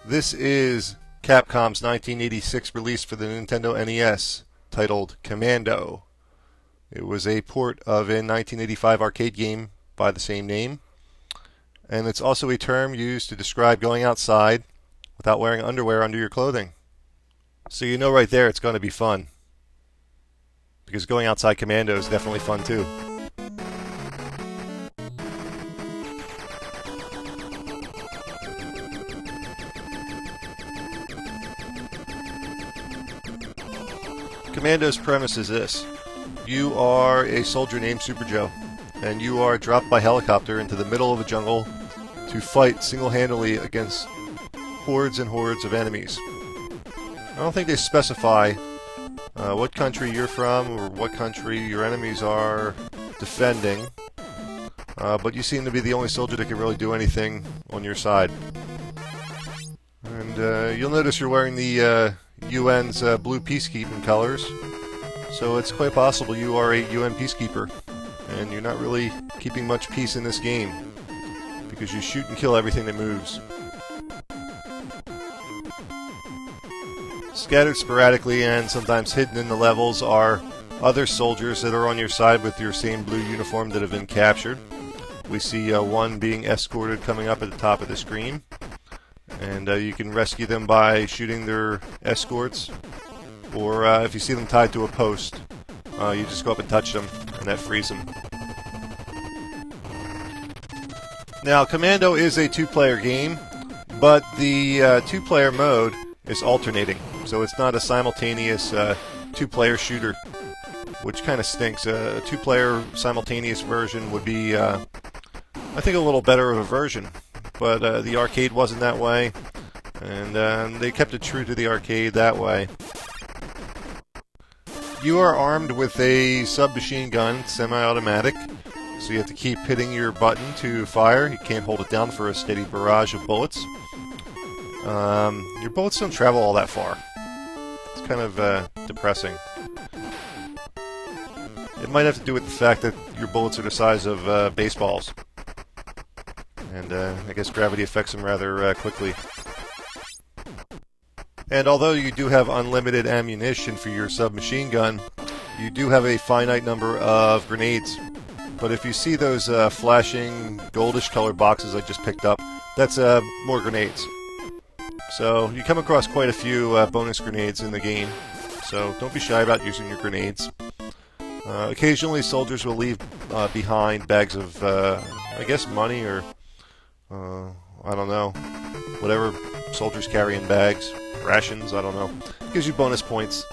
This is Capcom's 1986 release for the Nintendo NES, titled Commando. It was a port of a 1985 arcade game by the same name, and it's also a term used to describe going outside without wearing underwear under your clothing. So you know right there it's going to be fun, because going outside Commando is definitely fun too. Commando's premise is this. You are a soldier named Super Joe, and you are dropped by helicopter into the middle of a jungle to fight single-handedly against hordes and hordes of enemies. I don't think they specify what country you're from or what country your enemies are defending, but you seem to be the only soldier that can really do anything on your side. And you'll notice you're wearing the UN's blue peacekeeping colors, so it's quite possible you are a UN peacekeeper, and you're not really keeping much peace in this game, because you shoot and kill everything that moves. Scattered sporadically and sometimes hidden in the levels are other soldiers that are on your side with your same blue uniform that have been captured. We see one being escorted coming up at the top of the screen. And you can rescue them by shooting their escorts, or if you see them tied to a post, you just go up and touch them, and that frees them. Now, Commando is a two-player game, but the two-player mode is alternating, so it's not a simultaneous two-player shooter, which kind of stinks. A two-player simultaneous version would be, I think, a little better of a version. But the arcade wasn't that way, and they kept it true to the arcade that way. You are armed with a submachine gun, semi-automatic, so you have to keep hitting your button to fire. You can't hold it down for a steady barrage of bullets. Your bullets don't travel all that far. It's kind of depressing. It might have to do with the fact that your bullets are the size of baseballs. And I guess gravity affects them rather quickly. And although you do have unlimited ammunition for your submachine gun, you do have a finite number of grenades. But if you see those flashing goldish colored boxes I just picked up, that's more grenades. So you come across quite a few bonus grenades in the game, so don't be shy about using your grenades. Occasionally soldiers will leave behind bags of, I guess, money or I don't know, whatever soldiers carry in bags, rations, I don't know. Gives you bonus points.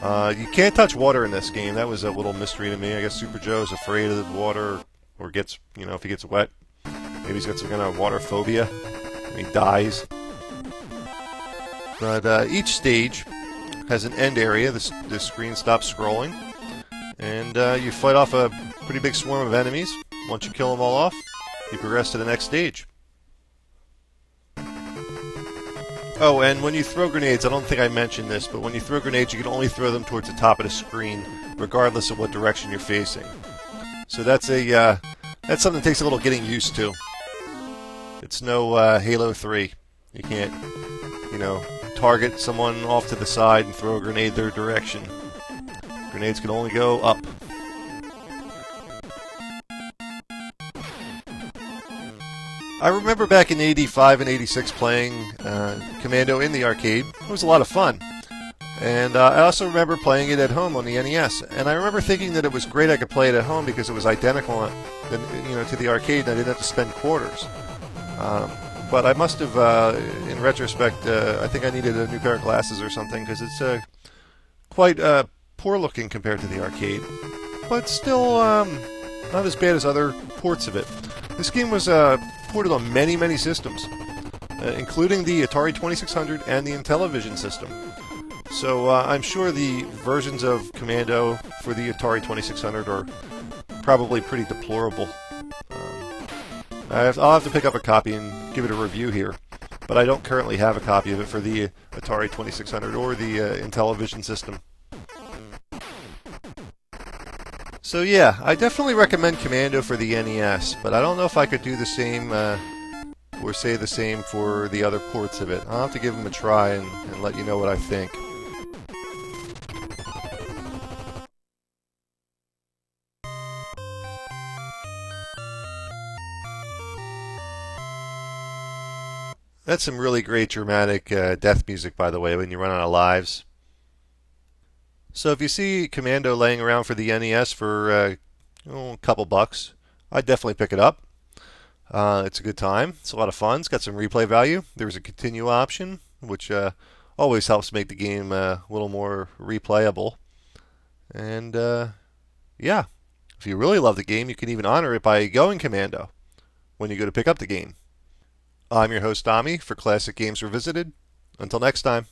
You can't touch water in this game. That was a little mystery to me. I guess Super Joe is afraid of the water, or gets, if he gets wet. Maybe he's got some kind of water phobia, and he dies. But each stage has an end area. The screen stops scrolling, and you fight off a pretty big swarm of enemies. Once you kill them all off, you progress to the next stage. Oh, and when you throw grenades, I don't think I mentioned this, but when you throw grenades, you can only throw them towards the top of the screen, regardless of what direction you're facing. So that's that's something that takes a little getting used to. It's no Halo 3. You can't, target someone off to the side and throw a grenade their direction. Grenades can only go up. I remember back in '85 and '86 playing Commando in the arcade. It was a lot of fun. And I also remember playing it at home on the NES. And I remember thinking that it was great I could play it at home because it was identical to the arcade and I didn't have to spend quarters. But I must have, in retrospect, I think I needed a new pair of glasses or something because it's quite poor looking compared to the arcade. But still not as bad as other ports of it. This game was ported on many, many systems, including the Atari 2600 and the Intellivision system. So I'm sure the versions of Commando for the Atari 2600 are probably pretty deplorable. I'll have to pick up a copy and give it a review here, but I don't currently have a copy of it for the Atari 2600 or the Intellivision system. So yeah, I definitely recommend Commando for the NES, but I don't know if I could do the same or say the same for the other ports of it. I'll have to give them a try and let you know what I think. That's some really great dramatic death music, by the way, when you run out of lives. So if you see Commando laying around for the NES for a couple bucks, I'd definitely pick it up. It's a good time. It's a lot of fun. It's got some replay value. There's a continue option, which always helps make the game a little more replayable. And yeah, if you really love the game, you can even honor it by going Commando when you go to pick up the game. I'm your host, Dommy, for Classic Games Revisited. Until next time.